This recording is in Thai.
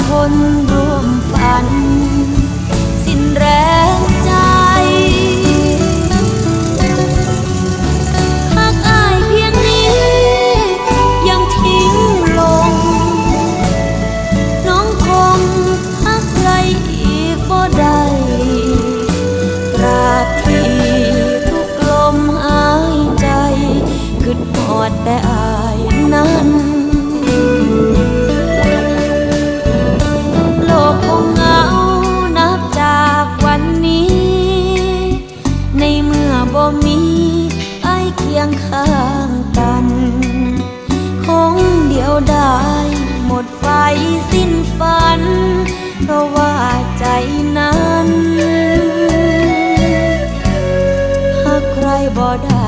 ทนร่วมฝันสิ้นแรงใจหากอายเพียงนี้ยังทิ้งลงน้องคงหักใครอีกบ่ได้ตราบที่ทุกลมหายใจคิดฮอดแต่อายนั้นโลกคงเหงานับจากวันนี้ในเมื่อบ่มีอายเคียงข้างกันคงเดียวดายหมดไฟสิ้นฝันเพราะว่าใจนั้นหากใครบ่ได้